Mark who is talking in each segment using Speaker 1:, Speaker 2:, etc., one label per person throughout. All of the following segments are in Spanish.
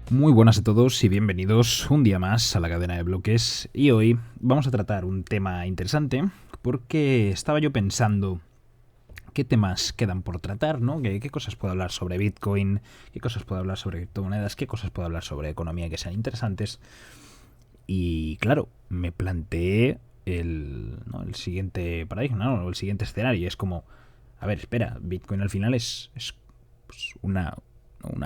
Speaker 1: Muy buenas a todos y bienvenidos un día más a la cadena de bloques. Y hoy vamos a tratar un tema interesante porque estaba yo pensando qué temas quedan por tratar, ¿no? ¿Qué cosas puedo hablar sobre Bitcoin? ¿Qué cosas puedo hablar sobre criptomonedas? ¿Qué cosas puedo hablar sobre economía que sean interesantes? Y claro, me planteé el siguiente paradigma, ¿no? El siguiente escenario. Es como, a ver, espera, Bitcoin al final es pues, una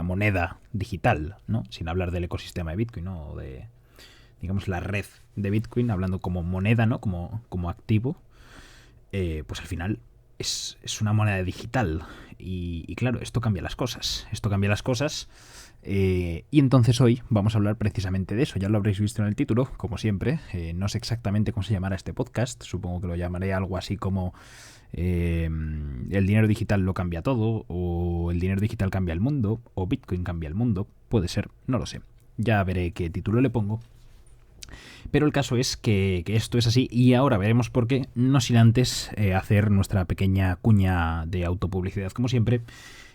Speaker 1: moneda digital, ¿no? Sin hablar del ecosistema de Bitcoin, ¿no? O de, digamos, la red de Bitcoin, hablando como moneda, ¿no? Como activo, pues al final es una moneda digital. Y claro, esto cambia las cosas. Esto cambia las cosas. Y entonces hoy vamos a hablar precisamente de eso. Ya lo habréis visto en el título, como siempre. No sé exactamente cómo se llamará este podcast. Supongo que lo llamaré algo así como el dinero digital lo cambia todo, o el dinero digital cambia el mundo, o Bitcoin cambia el mundo. Puede ser, no lo sé. Ya veré qué título le pongo. Pero el caso es que esto es así y ahora veremos por qué, no sin antes hacer nuestra pequeña cuña de autopublicidad como siempre.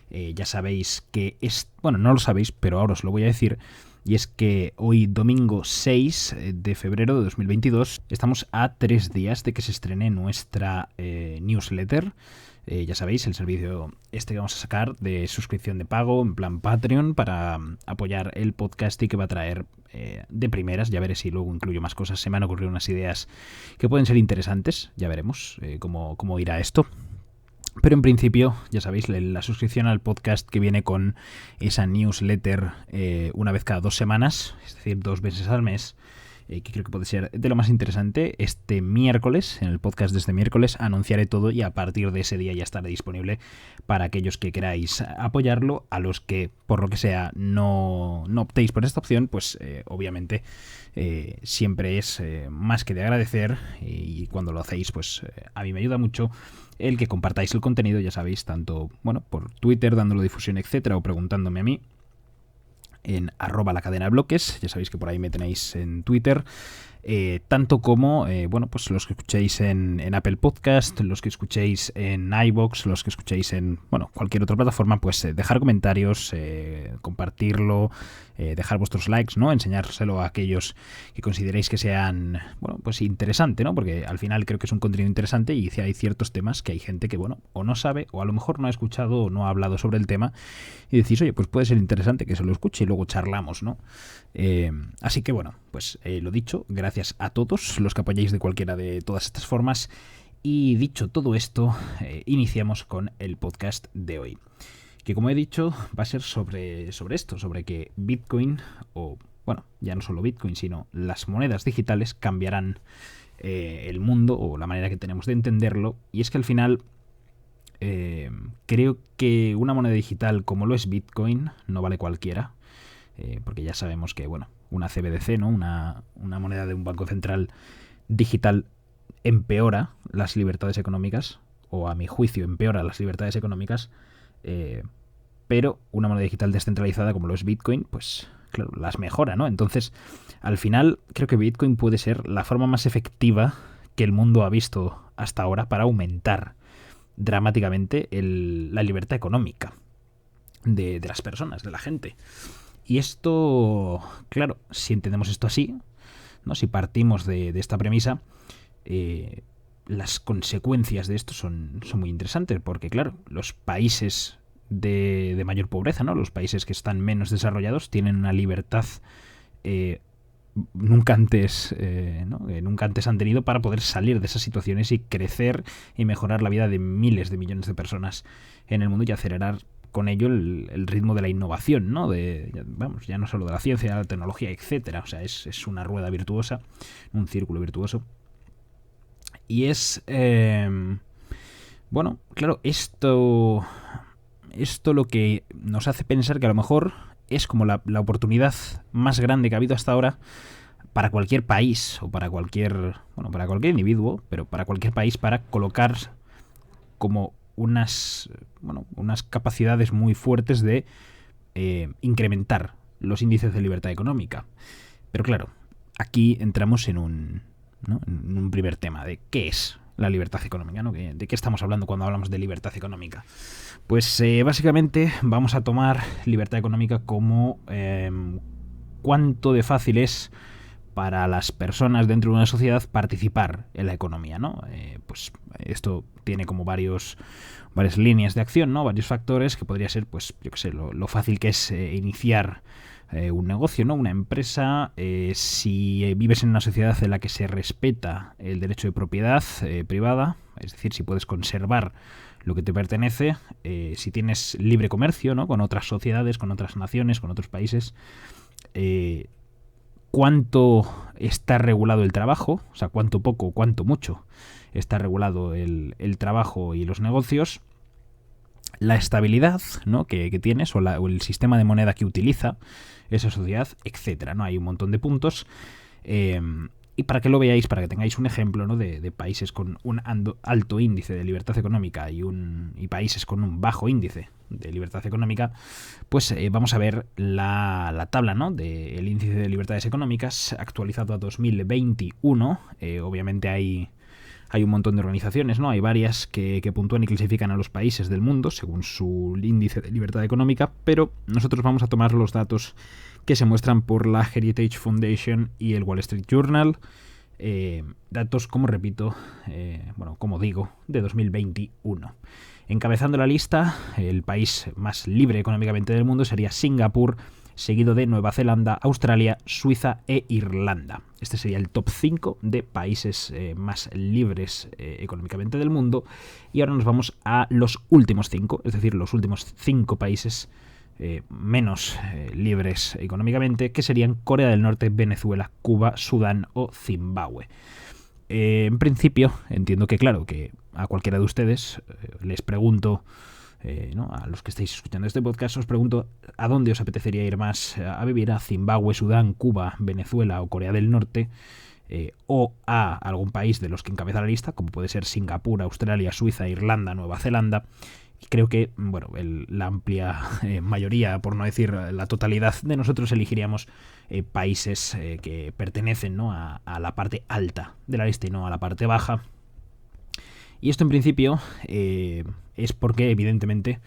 Speaker 1: Ya sabéis que es... Bueno, no lo sabéis, pero ahora os lo voy a decir. Y es que hoy, domingo 6 de febrero de 2022, estamos a 3 días de que se estrene nuestra newsletter. Ya sabéis, el servicio este que vamos a sacar de suscripción de pago en plan Patreon para apoyar el podcast y que va a traer de primeras. Ya veré si luego incluyo más cosas. Se me han ocurrido unas ideas que pueden ser interesantes. Ya veremos cómo irá esto. Pero en principio, ya sabéis, la suscripción al podcast que viene con esa newsletter una vez cada 2 semanas, es decir, 2 veces al mes, que creo que puede ser de lo más interesante. Este miércoles, en el podcast de este miércoles, anunciaré todo y a partir de ese día ya estará disponible para aquellos que queráis apoyarlo. A los que, por lo que sea, no optéis por esta opción, pues obviamente siempre es más que de agradecer, y cuando lo hacéis, pues a mí me ayuda mucho el que compartáis el contenido, ya sabéis, tanto por Twitter, dándolo difusión, etcétera, o preguntándome a mí en @lacadena_bloques, ya sabéis que por ahí me tenéis en Twitter, tanto como pues los que escuchéis en Apple Podcast, los que escuchéis en iVoox, los que escuchéis en cualquier otra plataforma, pues dejar comentarios, compartirlo, dejar vuestros likes, ¿no? Enseñárselo a aquellos que consideréis que sean, pues interesante, ¿no? Porque al final creo que es un contenido interesante y hay ciertos temas que hay gente que, o no sabe, o a lo mejor no ha escuchado o no ha hablado sobre el tema, y decís, oye, pues puede ser interesante que se lo escuche y luego charlamos, ¿no? Así que pues lo dicho, gracias a todos los que apoyáis de cualquiera de todas estas formas. Y dicho todo esto, iniciamos con el podcast de hoy, que como he dicho va a ser sobre esto, sobre que Bitcoin, o ya no solo Bitcoin, sino las monedas digitales cambiarán el mundo o la manera que tenemos de entenderlo. Y es que al final creo que una moneda digital como lo es Bitcoin no vale cualquiera, porque ya sabemos que una CBDC, ¿no? Una moneda de un banco central digital empeora las libertades económicas, o a mi juicio empeora las libertades económicas, pero una moneda digital descentralizada como lo es Bitcoin, pues claro, las mejora, ¿no? Entonces, al final, creo que Bitcoin puede ser la forma más efectiva que el mundo ha visto hasta ahora para aumentar dramáticamente la libertad económica de las personas, de la gente. Y esto, claro, si entendemos esto así, ¿no? Si partimos de esta premisa, las consecuencias de esto son muy interesantes, porque claro, los países de mayor pobreza, ¿no? Los países que están menos desarrollados tienen una libertad nunca antes han tenido para poder salir de esas situaciones y crecer y mejorar la vida de miles de millones de personas en el mundo y acelerar con ello el ritmo de la innovación, ¿no? Ya no solo de la ciencia, de la tecnología, etcétera. O sea, es una rueda virtuosa, un círculo virtuoso. Y es claro, esto lo que nos hace pensar que a lo mejor es como la oportunidad más grande que ha habido hasta ahora para cualquier país, o para cualquier individuo, pero para cualquier país, para colocar como unas capacidades muy fuertes de incrementar los índices de libertad económica. Pero claro, aquí entramos en un primer tema de qué es la libertad económica, ¿no? ¿De qué estamos hablando cuando hablamos de libertad económica? Pues básicamente vamos a tomar libertad económica como cuánto de fácil es para las personas dentro de una sociedad participar en la economía, ¿no? Pues esto tiene como varias líneas de acción, ¿no? Varios factores que podría ser, pues, yo qué sé, lo fácil que es iniciar un negocio, ¿no? Una empresa. Si vives en una sociedad en la que se respeta el derecho de propiedad privada, es decir, si puedes conservar lo que te pertenece, si tienes libre comercio, ¿no? Con otras sociedades, con otras naciones, con otros países, cuánto está regulado el trabajo, o sea, cuánto poco, cuánto mucho está regulado el trabajo y los negocios, la estabilidad, ¿no? que tienes o el sistema de moneda que utiliza esa sociedad, etcétera, ¿no? Hay un montón de puntos. Y para que lo veáis, para que tengáis un ejemplo, ¿no? de países con un alto índice de libertad económica y países con un bajo índice de libertad económica, pues vamos a ver la tabla, ¿no? Del índice de libertades económicas actualizado a 2021. Obviamente hay un montón de organizaciones, ¿no? Hay varias que puntúan y clasifican a los países del mundo según su índice de libertad económica, pero nosotros vamos a tomar los datos que se muestran por la Heritage Foundation y el Wall Street Journal. Datos, como repito, como digo, de 2021. Encabezando la lista, el país más libre económicamente del mundo sería Singapur, seguido de Nueva Zelanda, Australia, Suiza e Irlanda. Este sería el top 5 de países más libres económicamente del mundo. Y ahora nos vamos a los últimos 5, es decir, los últimos 5 países menos libres económicamente, que serían Corea del Norte, Venezuela, Cuba, Sudán o Zimbabue. En principio, entiendo que, claro, que a cualquiera de ustedes les pregunto, ¿no? A los que estáis escuchando este podcast, os pregunto a dónde os apetecería ir más a vivir, a Zimbabue, Sudán, Cuba, Venezuela o Corea del Norte, o a algún país de los que encabeza la lista, como puede ser Singapur, Australia, Suiza, Irlanda, Nueva Zelanda. Y creo que la amplia mayoría, por no decir la totalidad de nosotros, elegiríamos países que pertenecen, ¿no? a la parte alta de la lista y no a la parte baja. Y esto en principio es porque, evidentemente,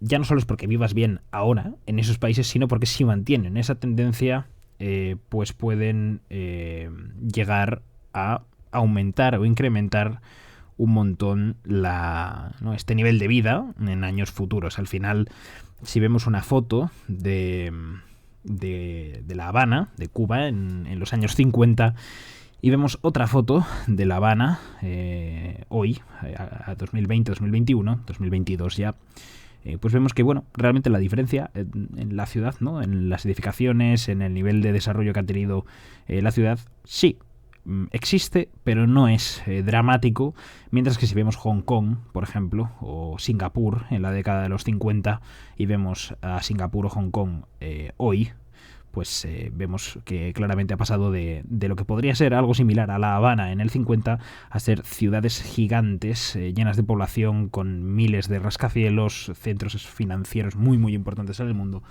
Speaker 1: ya no solo es porque vivas bien ahora en esos países, sino porque si mantienen esa tendencia, pues pueden llegar a aumentar o incrementar un montón este nivel de vida en años futuros. Al final, si vemos una foto de La Habana, de Cuba, en los años 50, y vemos otra foto de La Habana hoy, a 2020, 2021, 2022 ya, pues vemos que, realmente la diferencia en la ciudad, ¿no? En las edificaciones, en el nivel de desarrollo que ha tenido la ciudad, sí, existe, pero no es dramático, mientras que si vemos Hong Kong, por ejemplo, o Singapur en la década de los 50, y vemos a Singapur o Hong Kong hoy, pues vemos que claramente ha pasado de lo que podría ser algo similar a La Habana en el 50 a ser ciudades gigantes llenas de población, con miles de rascacielos, centros financieros muy muy importantes en el mundo,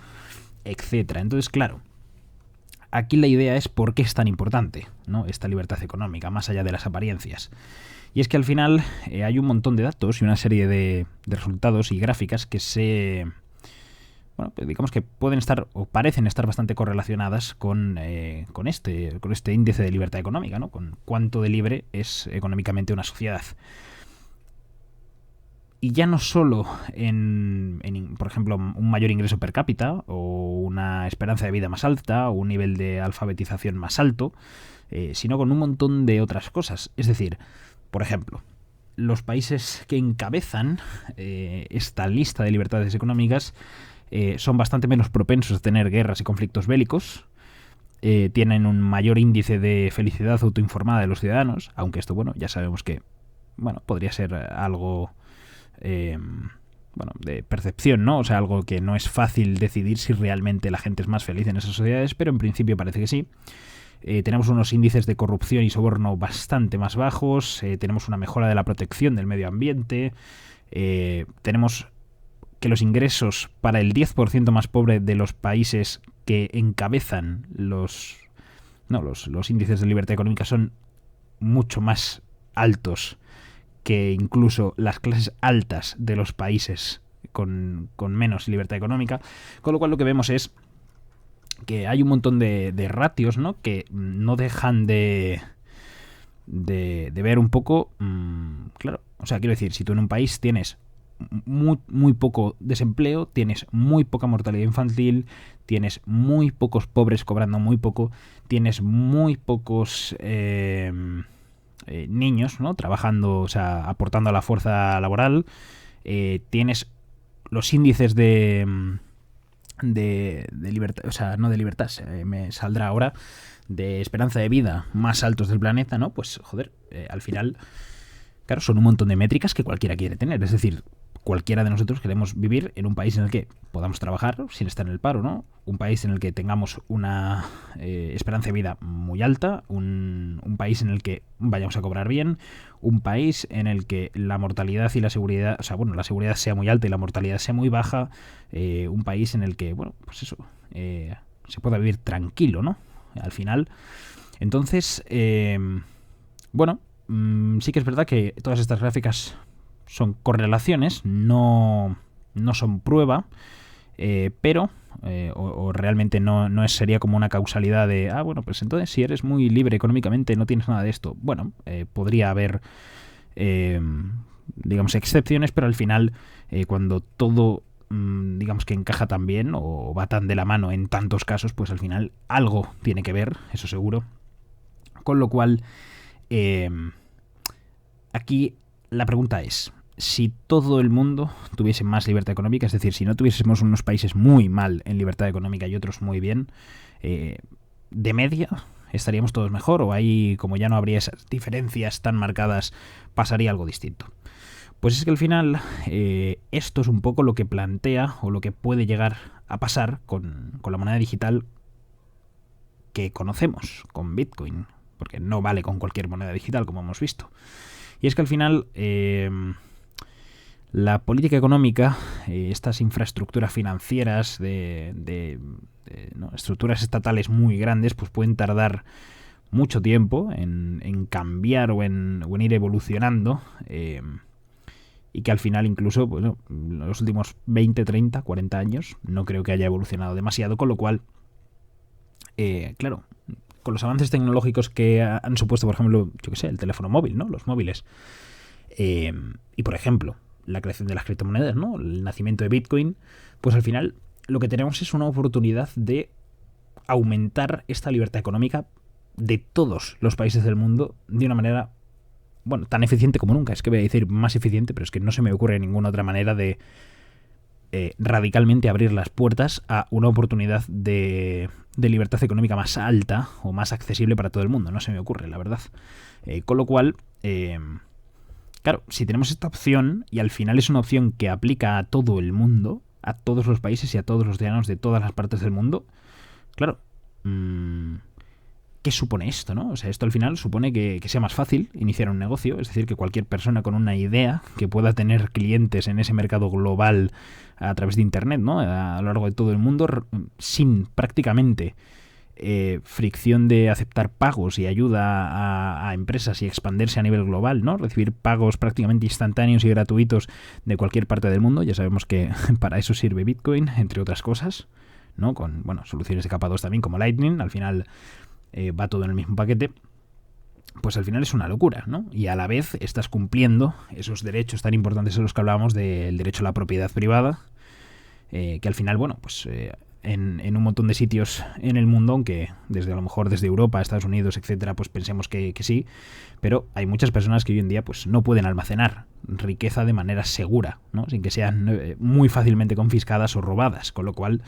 Speaker 1: etcétera. Entonces, claro, aquí la idea es por qué es tan importante, ¿no? Esta libertad económica, más allá de las apariencias. Y es que al final hay un montón de datos y una serie de resultados y gráficas que pues digamos que pueden estar o parecen estar bastante correlacionadas con este índice de libertad económica, ¿no? Con cuánto de libre es económicamente una sociedad. Y ya no solo por ejemplo, un mayor ingreso per cápita o una esperanza de vida más alta o un nivel de alfabetización más alto, sino con un montón de otras cosas. Es decir, por ejemplo, los países que encabezan esta lista de libertades económicas son bastante menos propensos a tener guerras y conflictos bélicos, tienen un mayor índice de felicidad autoinformada de los ciudadanos, aunque esto, ya sabemos que podría ser algo de percepción, ¿no? O sea, algo que no es fácil decidir si realmente la gente es más feliz en esas sociedades, pero en principio parece que sí. Tenemos unos índices de corrupción y soborno bastante más bajos, tenemos una mejora de la protección del medio ambiente, tenemos que los ingresos para el 10% más pobre de los países que encabezan los índices de libertad económica son mucho más altos que incluso las clases altas de los países con menos libertad económica, con lo cual lo que vemos es que hay un montón de ratios, ¿no? Que no dejan de ver un poco, claro, o sea, quiero decir, si tú en un país tienes muy poco desempleo, tienes muy poca mortalidad infantil, tienes muy pocos pobres cobrando muy poco, tienes muy pocos niños, ¿no? Trabajando, o sea, aportando a la fuerza laboral, tienes los índices de libertad, o sea, no de libertad, me saldrá ahora, de esperanza de vida más altos del planeta, ¿no? Pues, joder, al final, claro, son un montón de métricas que cualquiera quiere tener. Es decir, cualquiera de nosotros queremos vivir en un país en el que podamos trabajar sin estar en el paro, ¿no? Un país en el que tengamos una esperanza de vida muy alta, un país en el que vayamos a cobrar bien, un país en el que la mortalidad y la seguridad, o sea, bueno, la seguridad sea muy alta y la mortalidad sea muy baja, un país en el que, bueno, pues eso, se pueda vivir tranquilo, ¿no? Al final. Entonces, bueno, sí que es verdad que todas estas gráficas son correlaciones, no son prueba, pero o realmente no sería como una causalidad de, bueno, pues entonces si eres muy libre económicamente no tienes nada de esto. Bueno, podría haber, digamos, excepciones, pero al final, cuando todo, digamos, que encaja tan bien o va tan de la mano en tantos casos, pues al final algo tiene que ver, eso seguro. Con lo cual, aquí la pregunta es, si todo el mundo tuviese más libertad económica, es decir, si no tuviésemos unos países muy mal en libertad económica y otros muy bien, de media, ¿estaríamos todos mejor? ¿O ahí, como ya no habría esas diferencias tan marcadas, pasaría algo distinto? Pues es que al final esto es un poco lo que plantea o lo que puede llegar a pasar con la moneda digital que conocemos, con Bitcoin, porque no vale con cualquier moneda digital, como hemos visto. Y es que al final la política económica, estas infraestructuras financieras ¿no? estructuras estatales muy grandes, pues pueden tardar mucho tiempo en cambiar o en ir evolucionando, y que al final incluso, bueno, los últimos 20, 30, 40 años no creo que haya evolucionado demasiado, con lo cual, claro, con los avances tecnológicos que han supuesto, por ejemplo, yo qué sé, el teléfono móvil, ¿no? Los móviles. Y por ejemplo, la creación de las criptomonedas, ¿no? El nacimiento de Bitcoin, pues al final lo que tenemos es una oportunidad de aumentar esta libertad económica de todos los países del mundo de una manera, bueno, tan eficiente como nunca. Es que voy a decir más eficiente, pero es que no se me ocurre ninguna otra manera de radicalmente abrir las puertas a una oportunidad de libertad económica más alta o más accesible para todo el mundo. No se me ocurre, la verdad. Con lo cual, claro, si tenemos esta opción y al final es una opción que aplica a todo el mundo, a todos los países y a todos los ciudadanos de todas las partes del mundo, claro, ¿qué supone esto, no? O sea, esto al final supone que sea más fácil iniciar un negocio, es decir, que cualquier persona con una idea que pueda tener clientes en ese mercado global a través de Internet, ¿no? A lo largo de todo el mundo, sin prácticamente fricción de aceptar pagos y ayuda a empresas y expandirse a nivel global, ¿no? Recibir pagos prácticamente instantáneos y gratuitos de cualquier parte del mundo. Ya sabemos que para eso sirve Bitcoin, entre otras cosas, ¿no? Con, bueno, soluciones de capa 2 también, como Lightning. Al final va todo en el mismo paquete. Pues al final es una locura, ¿no? Y a la vez estás cumpliendo esos derechos tan importantes de los que hablábamos, del derecho a la propiedad privada, que al final, bueno, pues en un montón de sitios en el mundo, aunque a lo mejor desde Europa, Estados Unidos, etcétera, pues pensemos que sí, pero hay muchas personas que hoy en día pues no pueden almacenar riqueza de manera segura, ¿no? Sin que sean muy fácilmente confiscadas o robadas, con lo cual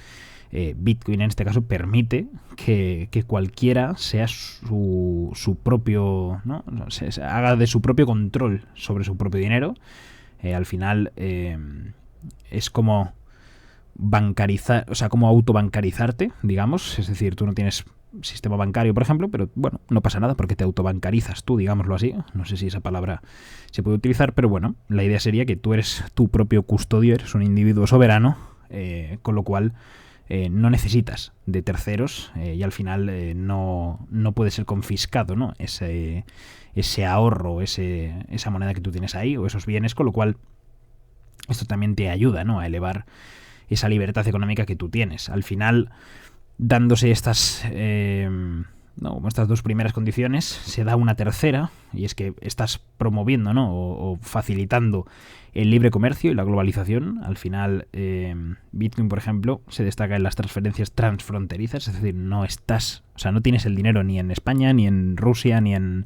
Speaker 1: Bitcoin en este caso permite que cualquiera sea su propio, ¿no? Se haga de su propio control sobre su propio dinero. Al final es como bancarizar, o sea, como autobancarizarte, digamos. Es decir, tú no tienes sistema bancario, por ejemplo, pero bueno, no pasa nada porque te autobancarizas tú, digámoslo así. No sé si esa palabra se puede utilizar, pero bueno, la idea sería que tú eres tu propio custodio, eres un individuo soberano, con lo cual no necesitas de terceros, y al final no puede ser confiscado, ¿no? Ese ahorro, esa moneda que tú tienes ahí o esos bienes, con lo cual esto también te ayuda, ¿no? A elevar esa libertad económica que tú tienes. Al final, dándose estas como estas dos primeras condiciones, se da una tercera, y es que estás promoviendo, ¿no? o facilitando el libre comercio y la globalización. Al final, Bitcoin, por ejemplo, se destaca en las transferencias transfronterizas, es decir, no tienes el dinero ni en España, ni en Rusia, ni en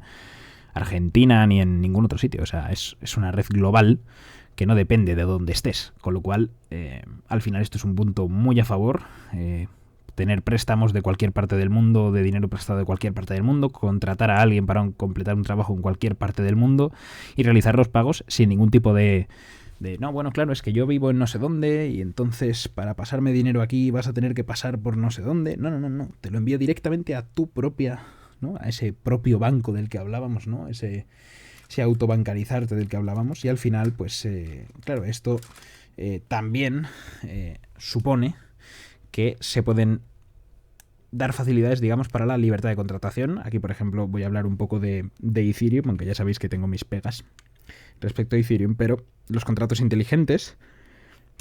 Speaker 1: Argentina, ni en ningún otro sitio. O sea, es una red global que no depende de dónde estés. Con lo cual, al final esto es un punto muy a favor. Tener préstamos de cualquier parte del mundo, de dinero prestado de cualquier parte del mundo, contratar a alguien para completar un trabajo en cualquier parte del mundo y realizar los pagos sin ningún tipo de no, bueno, claro, es que yo vivo en no sé dónde y entonces para pasarme dinero aquí vas a tener que pasar por no sé dónde. No, te lo envío directamente a tu propia, ¿no? A ese propio banco del que hablábamos, ¿no? Ese autobancarizarte del que hablábamos. Y al final, pues, claro, esto también supone que se pueden dar facilidades, digamos, para la libertad de contratación. Aquí, por ejemplo, voy a hablar un poco de Ethereum, aunque ya sabéis que tengo mis pegas respecto a Ethereum, pero los contratos inteligentes,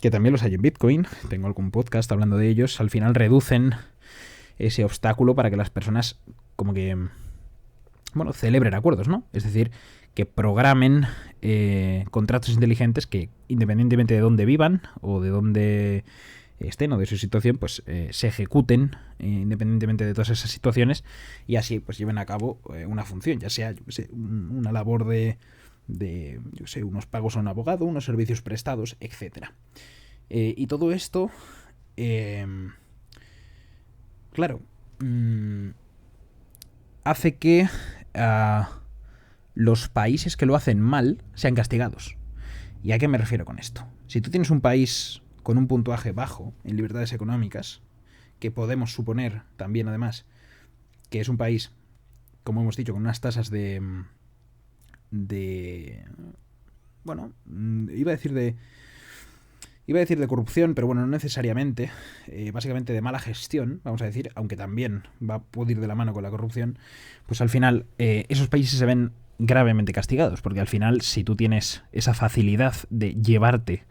Speaker 1: que también los hay en Bitcoin, tengo algún podcast hablando de ellos, al final reducen ese obstáculo para que las personas como que, celebren acuerdos, ¿no? Es decir, que programen contratos inteligentes que, independientemente de dónde vivan o de dónde estén o de su situación, pues se ejecuten independientemente de todas esas situaciones, y así pues lleven a cabo una función, ya sea una labor de unos pagos a un abogado, unos servicios prestados, etcétera. Y todo esto, claro, hace que los países que lo hacen mal sean castigados. ¿Y a qué me refiero con esto? Si tú tienes un país con un puntuaje bajo en libertades económicas, que podemos suponer también, además, que es un país, como hemos dicho, con unas tasas iba a decir de corrupción, pero bueno, no necesariamente, básicamente de mala gestión, vamos a decir, aunque también puede ir de la mano con la corrupción, pues al final esos países se ven gravemente castigados, porque al final, si tú tienes esa facilidad de llevarte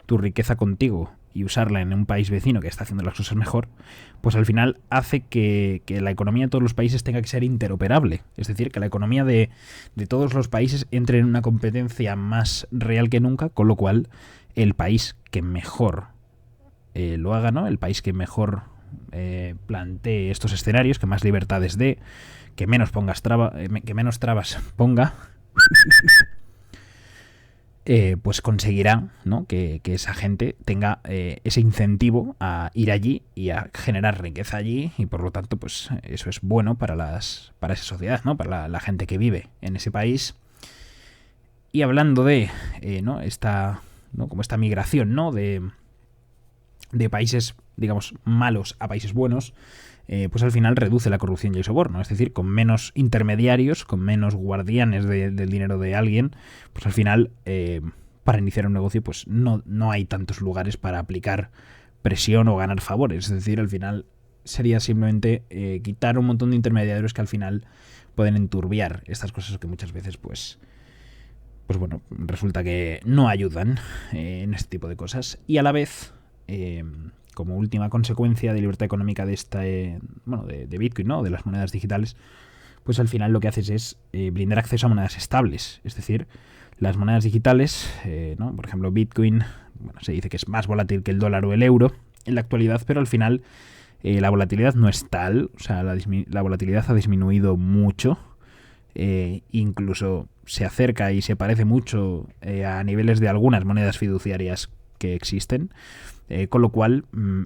Speaker 1: tu riqueza contigo y usarla en un país vecino que está haciendo las cosas mejor, pues al final hace que la economía de todos los países tenga que ser interoperable. Es decir, que la economía de todos los países entre en una competencia más real que nunca, con lo cual el país que mejor lo haga, ¿no? El país que mejor plantee estos escenarios, que más libertades dé, que menos que menos trabas ponga, pues conseguirá, ¿no? que esa gente tenga ese incentivo a ir allí y a generar riqueza allí, y por lo tanto, pues eso es bueno para esa sociedad, ¿no? Para la gente que vive en ese país. Y hablando de como esta migración, ¿no? de países, digamos, malos a países buenos, pues al final reduce la corrupción y el soborno. Es decir, con menos intermediarios, con menos guardianes del dinero de alguien, pues al final, para iniciar un negocio, pues no hay tantos lugares para aplicar presión o ganar favores. Es decir, al final sería simplemente quitar un montón de intermediarios que al final pueden enturbiar estas cosas que muchas veces, pues bueno, resulta que no ayudan en este tipo de cosas. Y a la vez, como última consecuencia de libertad económica de Bitcoin, ¿no? De las monedas digitales, pues al final lo que haces es brindar acceso a monedas estables. Es decir, las monedas digitales, ¿no? Por ejemplo, Bitcoin, se dice que es más volátil que el dólar o el euro en la actualidad, pero al final la volatilidad no es tal. O sea, la volatilidad ha disminuido mucho. Incluso se acerca y se parece mucho a niveles de algunas monedas fiduciarias que existen, con lo cual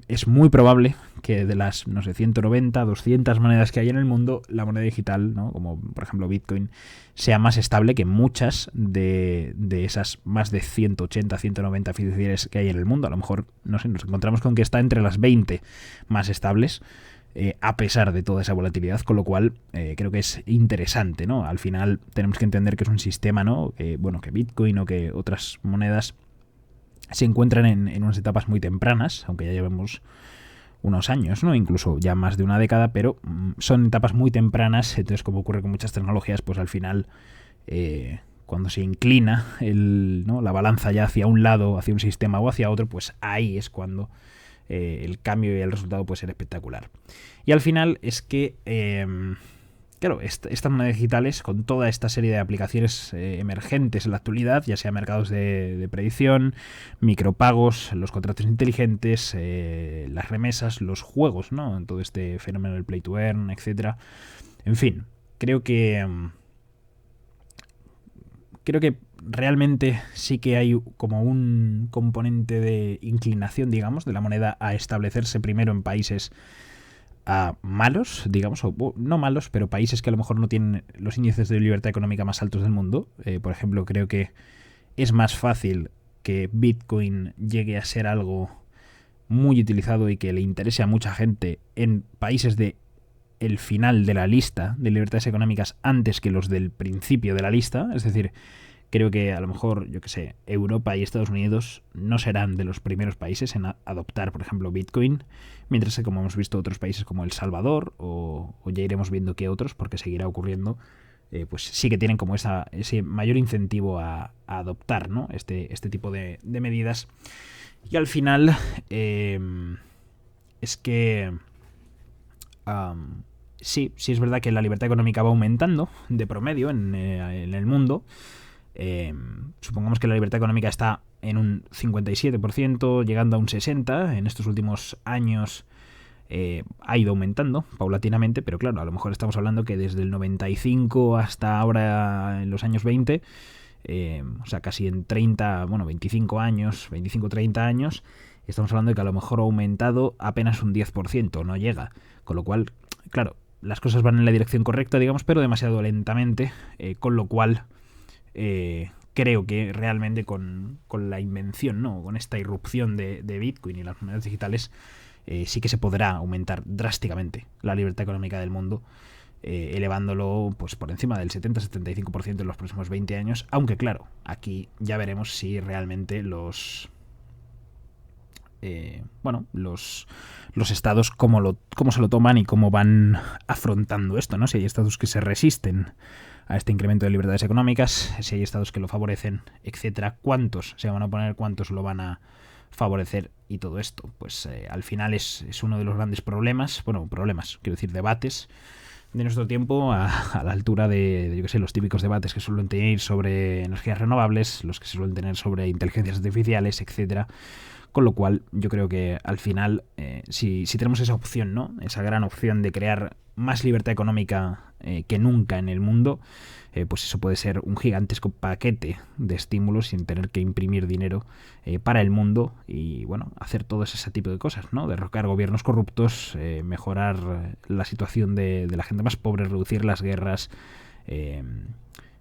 Speaker 1: es muy probable que de las, 190, 200 monedas que hay en el mundo, la moneda digital, ¿no? Como por ejemplo Bitcoin, sea más estable que muchas de esas más de 180, 190 fiduciarias que hay en el mundo. A lo mejor, nos encontramos con que está entre las 20 más estables, a pesar de toda esa volatilidad, con lo cual creo que es interesante, ¿no? Al final tenemos que entender que es un sistema, ¿no? Que Bitcoin o que otras monedas se encuentran en unas etapas muy tempranas, aunque ya llevemos unos años, ¿no? Incluso ya más de una década, pero son etapas muy tempranas. Entonces, como ocurre con muchas tecnologías, pues al final, cuando se inclina la balanza ya hacia un lado, hacia un sistema o hacia otro, pues ahí es cuando el cambio y el resultado puede ser espectacular. Y al final es que, claro, estas monedas digitales, con toda esta serie de aplicaciones emergentes en la actualidad, ya sea mercados de predicción, micropagos, los contratos inteligentes, las remesas, los juegos, ¿no? En todo este fenómeno del play to earn, etcétera. En fin, creo que realmente sí que hay como un componente de inclinación, digamos, de la moneda a establecerse primero en países malos, digamos, o no malos, pero países que a lo mejor no tienen los índices de libertad económica más altos del mundo. Por ejemplo, creo que es más fácil que Bitcoin llegue a ser algo muy utilizado y que le interese a mucha gente en países de el final de la lista de libertades económicas antes que los del principio de la lista. Es decir, creo que a lo mejor, yo que sé, Europa y Estados Unidos no serán de los primeros países en adoptar, por ejemplo, Bitcoin, mientras que, como hemos visto, otros países como El Salvador, o ya iremos viendo que otros, porque seguirá ocurriendo, pues sí que tienen como ese mayor incentivo a adoptar, ¿no? este tipo de medidas. Y al final es que sí es verdad que la libertad económica va aumentando de promedio en el mundo. Supongamos que la libertad económica está en un 57%, llegando a un 60%. En estos últimos años ha ido aumentando paulatinamente, pero claro, a lo mejor estamos hablando que desde el 95 hasta ahora, en los años 20, o sea, casi en 25 años, 25-30 años, estamos hablando de que a lo mejor ha aumentado apenas un 10%, no llega. Con lo cual, claro, las cosas van en la dirección correcta, digamos, pero demasiado lentamente, con lo cual creo que realmente con la invención, ¿no?, con esta irrupción de Bitcoin y las monedas digitales, sí que se podrá aumentar drásticamente la libertad económica del mundo, elevándolo pues por encima del 70-75% en los próximos 20 años, aunque claro, aquí ya veremos si realmente los estados cómo se lo toman y cómo van afrontando esto, ¿no? Si hay estados que se resisten a este incremento de libertades económicas, si hay estados que lo favorecen, etcétera, cuántos se van a oponer, cuántos lo van a favorecer, y todo esto, pues al final es uno de los grandes problemas, quiero decir, debates de nuestro tiempo, a la altura de, yo que sé, los típicos debates que suelen tener sobre energías renovables, los que se suelen tener sobre inteligencias artificiales, etcétera. Con lo cual, yo creo que al final, si tenemos esa opción, ¿no?, esa gran opción de crear más libertad económica que nunca en el mundo, pues eso puede ser un gigantesco paquete de estímulos sin tener que imprimir dinero para el mundo y, bueno, hacer todo ese tipo de cosas, ¿no? Derrocar gobiernos corruptos, mejorar la situación de la gente más pobre, reducir las guerras, en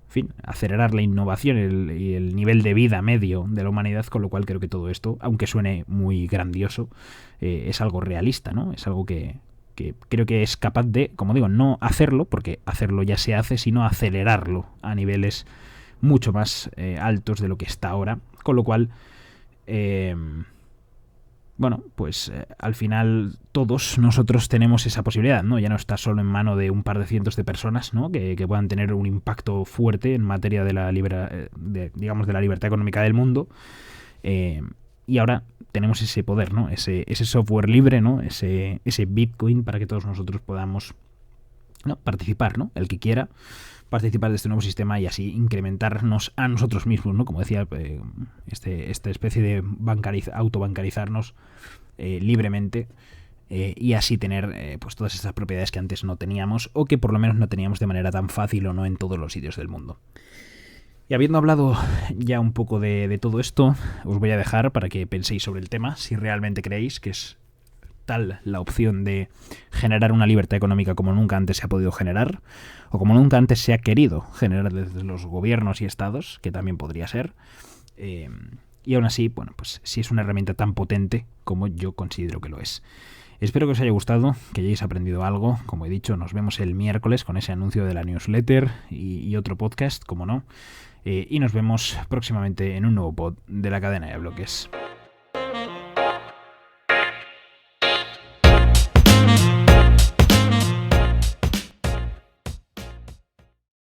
Speaker 1: fin, acelerar la innovación y el nivel de vida medio de la humanidad, con lo cual creo que todo esto, aunque suene muy grandioso, es algo realista, ¿no? Es algo que creo que es capaz de, como digo, no hacerlo, porque hacerlo ya se hace, sino acelerarlo a niveles mucho más altos de lo que está ahora, con lo cual pues al final todos nosotros tenemos esa posibilidad, ¿no? Ya no está solo en mano de un par de cientos de personas, ¿no?, que puedan tener un impacto fuerte en materia de la libertad económica del mundo, y ahora tenemos ese poder, ¿no?, ese software libre, ¿no?, ese Bitcoin, para que todos nosotros podamos, ¿no?, participar, ¿no?, el que quiera participar de este nuevo sistema y así incrementarnos a nosotros mismos, ¿no? Como decía, esta especie de autobancarizarnos libremente, y así tener pues todas estas propiedades que antes no teníamos, o que por lo menos no teníamos de manera tan fácil o no en todos los sitios del mundo. Y habiendo hablado ya un poco de todo esto, os voy a dejar para que penséis sobre el tema, si realmente creéis que es tal la opción de generar una libertad económica como nunca antes se ha podido generar, o como nunca antes se ha querido generar desde los gobiernos y estados, que también podría ser, y aún así, bueno, pues si es una herramienta tan potente como yo considero que lo es. Espero que os haya gustado, que hayáis aprendido algo. Como he dicho, nos vemos el miércoles con ese anuncio de la newsletter y otro podcast, como no, y nos vemos próximamente en un nuevo pod de la cadena de bloques.